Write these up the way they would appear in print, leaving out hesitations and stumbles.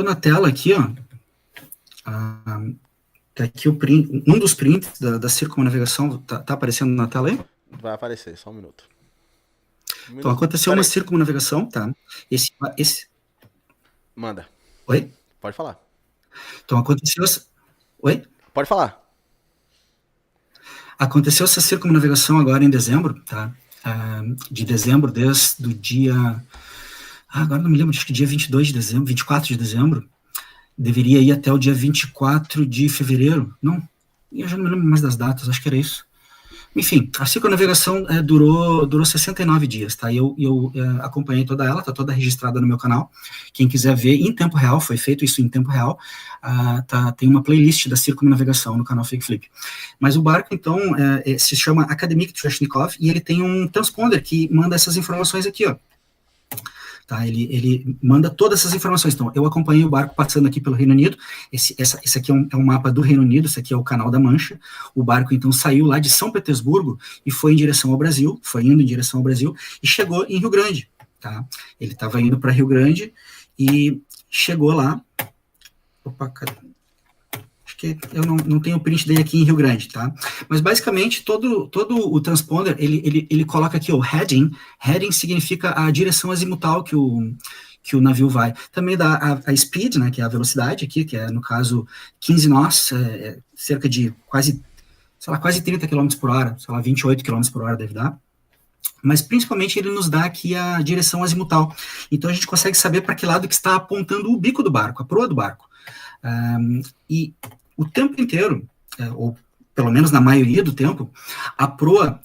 na tela aqui, ó. Tá aqui o print, um dos prints da circunnavegação, tá aparecendo na tela aí? Vai aparecer, só um minuto. Então, aconteceu uma circunnavegação, tá? Esse... Manda. Oi? Pode falar. Então, aconteceu... Oi? Pode falar. Aconteceu essa circunnavegação agora em dezembro, tá? De dezembro, desde o dia... agora não me lembro, acho que dia 22 de dezembro, 24 de dezembro. Deveria ir até o dia 24 de fevereiro. Não, eu já não me lembro mais das datas, acho que era isso. Enfim, a circunnavegação durou 69 dias, tá? Eu acompanhei toda ela, tá toda registrada no meu canal. Quem quiser ver em tempo real, foi feito isso em tempo real, tem uma playlist da circunnavegação no canal Fake Flip. Mas o barco, então, se chama Akademik Treshnikov, e ele tem um transponder que manda essas informações aqui, ó. Tá, ele manda todas essas informações. Então, eu acompanhei o barco passando aqui pelo Reino Unido. Esse aqui é um mapa do Reino Unido, esse aqui é o Canal da Mancha. O barco, então, saiu lá de São Petersburgo e foi em direção ao Brasil, foi indo em direção ao Brasil e chegou em Rio Grande. Tá? Ele estava indo para Rio Grande e chegou lá. Opa, cadê? Que eu não tenho o print dele aqui em Rio Grande, tá? Mas basicamente todo o transponder ele coloca aqui o heading. Heading significa a direção azimutal que o navio vai. Também dá a speed, né? Que é a velocidade aqui, que é no caso 15 nós, cerca de quase 30 km por hora, sei lá, 28 km por hora deve dar. Mas principalmente ele nos dá aqui a direção azimutal. Então a gente consegue saber para que lado que está apontando o bico do barco, a proa do barco. E o tempo inteiro, ou pelo menos na maioria do tempo, a proa...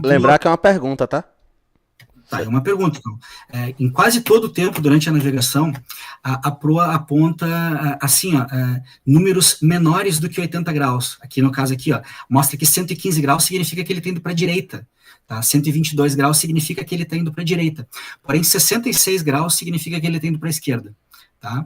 lembrar que é uma pergunta, tá? Tá, é uma pergunta. Então. Em quase todo o tempo, durante a navegação, a proa aponta, assim, ó, números menores do que 80 graus. Aqui no caso aqui, ó, mostra que 115 graus significa que ele está indo para a direita. Tá? 122 graus significa que ele está indo para a direita. Porém, 66 graus significa que ele está indo para a esquerda. Tá?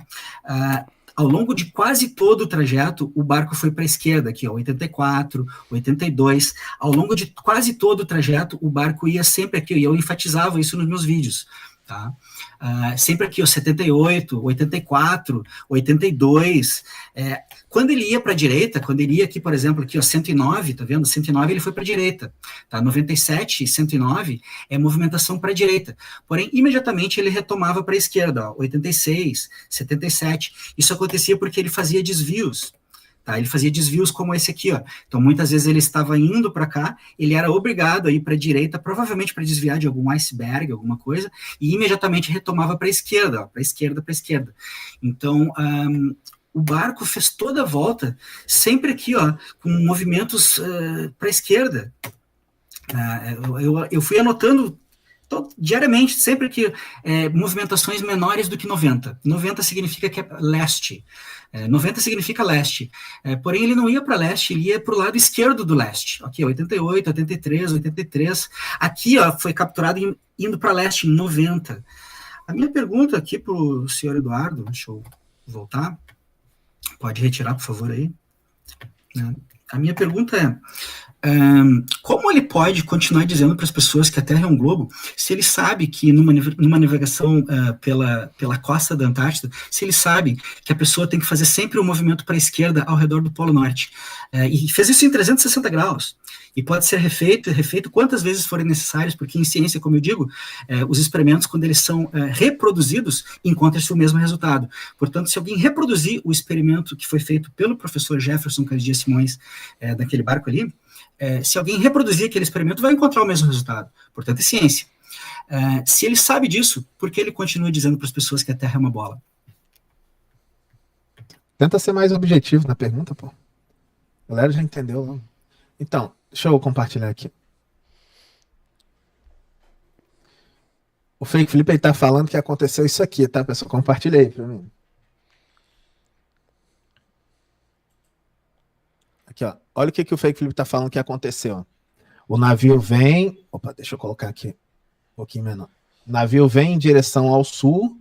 Ao longo de quase todo o trajeto, o barco foi para a esquerda, aqui, ó, 84, 82. Ao longo de quase todo o trajeto, o barco ia sempre aqui, e eu enfatizava isso nos meus vídeos, tá? Sempre aqui, ó, 78, 84, 82. Quando ele ia para a direita, quando ele ia aqui, por exemplo, aqui, ó, 109, tá vendo? 109 ele foi para a direita, tá? 97, 109 é movimentação para a direita. Porém, imediatamente ele retomava para a esquerda, ó, 86, 77. Isso acontecia porque ele fazia desvios. Tá, ele fazia desvios como esse aqui, ó. Então, muitas vezes ele estava indo para cá, ele era obrigado a ir para a direita, provavelmente para desviar de algum iceberg, alguma coisa, e imediatamente retomava para a esquerda, para a esquerda, para a esquerda. Então, o barco fez toda a volta, sempre aqui, ó, com movimentos para a esquerda. Eu fui anotando diariamente, sempre que movimentações menores do que 90. 90 significa que é leste. 90 significa leste. Porém, ele não ia para leste, ele ia para o lado esquerdo do leste. Aqui, 88, 83, 83. Aqui, ó, foi capturado indo para leste, em 90. A minha pergunta aqui para o senhor Eduardo, deixa eu voltar. Pode retirar, por favor, aí. A minha pergunta é, como ele pode continuar dizendo para as pessoas que a Terra é um globo, se ele sabe que numa navegação pela costa da Antártida, se ele sabe que a pessoa tem que fazer sempre um movimento para a esquerda ao redor do Polo Norte, e fez isso em 360 graus, e pode ser refeito quantas vezes forem necessárias, porque em ciência, como eu digo, os experimentos, quando eles são reproduzidos, encontra-se o mesmo resultado. Portanto, se alguém reproduzir o experimento que foi feito pelo professor Jefferson Cardia Simões, daquele barco ali, se alguém reproduzir aquele experimento, vai encontrar o mesmo resultado. Portanto, é ciência. Se ele sabe disso, por que ele continua dizendo para as pessoas que a Terra é uma bola? Tenta ser mais objetivo na pergunta, pô. A galera já entendeu, não? Então, deixa eu compartilhar aqui. O Fake Felipe aí tá falando que aconteceu isso aqui, tá, pessoal? Compartilha aí para mim. Aqui, ó. Olha o que o Fake Felipe tá falando que aconteceu. O navio vem... Opa, deixa eu colocar aqui um pouquinho menor. O navio vem em direção ao sul,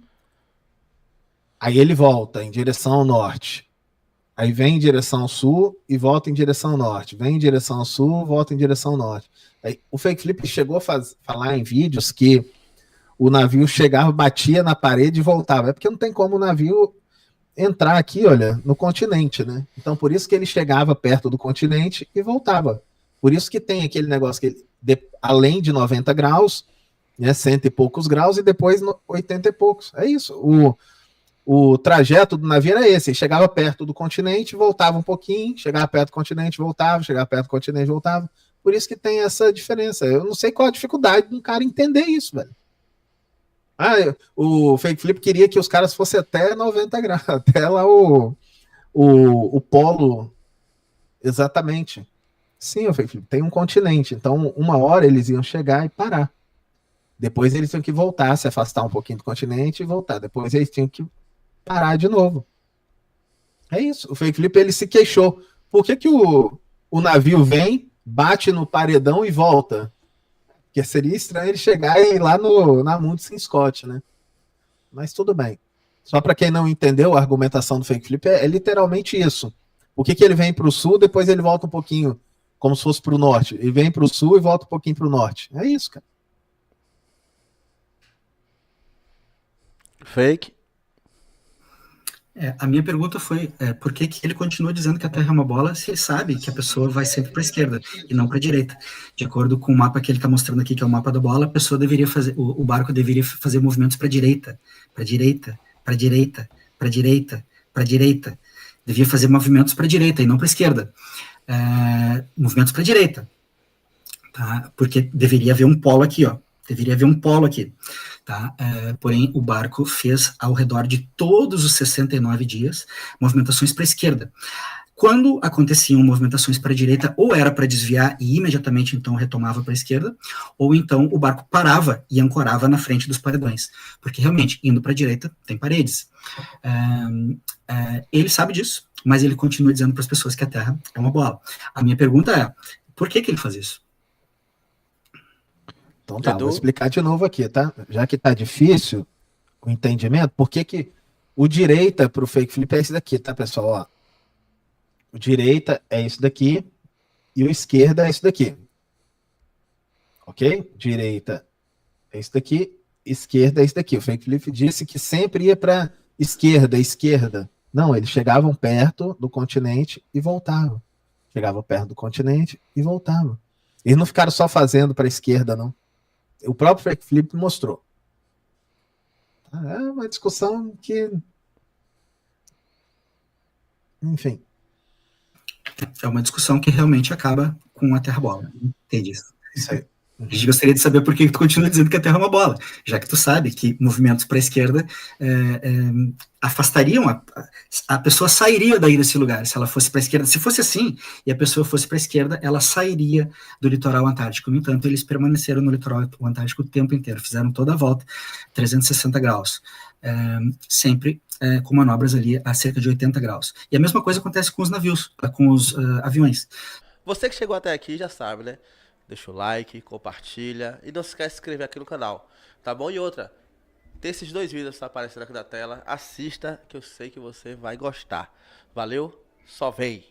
aí ele volta em direção ao norte. Aí vem em direção ao sul e volta em direção ao norte. Vem em direção ao sul, volta em direção ao norte. Aí, o Fake Felipe chegou a falar em vídeos que o navio chegava, batia na parede e voltava. É porque não tem como o navio entrar aqui, olha, no continente, né? Então, por isso que ele chegava perto do continente e voltava. Por isso que tem aquele negócio que além de 90 graus, né, 100 e poucos graus, e depois 80 e poucos. É isso. O trajeto do navio era esse. Ele chegava perto do continente, voltava um pouquinho, chegava perto do continente, voltava, chegava perto do continente, voltava. Por isso que tem essa diferença. Eu não sei qual a dificuldade de um cara entender isso, velho. O Fake Flip queria que os caras fossem até 90 graus, até lá o polo. Exatamente. Sim, o Fake Flip tem um continente. Então, uma hora eles iam chegar e parar. Depois eles tinham que voltar, se afastar um pouquinho do continente e voltar. Depois eles tinham que parar de novo. É isso. O Fake Flip, ele se queixou. Por que o navio vem, bate no paredão e volta? Porque seria estranho ele chegar e ir lá na Amundsen Scott, né? Mas tudo bem. Só para quem não entendeu, a argumentação do Fake Flip é literalmente isso. Por que ele vem para o sul, depois ele volta um pouquinho, como se fosse para o norte? Ele vem para o sul e volta um pouquinho para o norte. É isso, cara. Fake. A minha pergunta foi por que ele continua dizendo que a Terra é uma bola se ele sabe que a pessoa vai sempre para a esquerda e não para a direita. De acordo com o mapa que ele está mostrando aqui, que é o mapa da bola, a pessoa deveria fazer, o barco deveria fazer movimentos para a direita, para a direita, para a direita, para a direita, para a direita. Devia fazer movimentos para a direita e não para a esquerda. Movimentos para a direita, tá? Porque deveria haver um polo aqui, ó. Deveria haver um polo aqui. Tá? Porém, o barco fez, ao redor de todos os 69 dias, movimentações para a esquerda. Quando aconteciam movimentações para a direita, ou era para desviar e imediatamente então retomava para a esquerda, ou então o barco parava e ancorava na frente dos paredões. Porque realmente, indo para a direita, tem paredes. Ele sabe disso, mas ele continua dizendo para as pessoas que a Terra é uma bola. A minha pergunta é, por que ele faz isso? Então tá, vou explicar de novo aqui, tá? Já que tá difícil o entendimento, por que o direita pro Fake Flip é esse daqui, tá, pessoal? Ó, o direita é isso daqui e o esquerda é isso daqui. Ok? Direita é isso daqui, esquerda é isso daqui. O Fake Flip disse que sempre ia para esquerda. Não, eles chegavam perto do continente e voltavam. Chegavam perto do continente e voltavam. Eles não ficaram só fazendo para a esquerda, não. O próprio Fake Flip mostrou. É uma discussão que... Enfim. É uma discussão que realmente acaba com a Terra bola. Entendi isso. Isso aí. A gente gostaria de saber por que tu continua dizendo que a Terra é uma bola, já que tu sabe que movimentos para a esquerda afastariam, a pessoa sairia daí desse lugar, se ela fosse para a esquerda. Se fosse assim, e a pessoa fosse para a esquerda, ela sairia do litoral antártico. No entanto, eles permaneceram no litoral antártico o tempo inteiro, fizeram toda a volta, 360 graus, sempre com manobras ali a cerca de 80 graus. E a mesma coisa acontece com os navios, com os aviões. Você que chegou até aqui já sabe, né? Deixa o like, compartilha e não se esquece de se inscrever aqui no canal, tá bom? E outra, tem esses 2 vídeos que estão aparecendo aqui na tela, assista que eu sei que você vai gostar. Valeu? Só vem!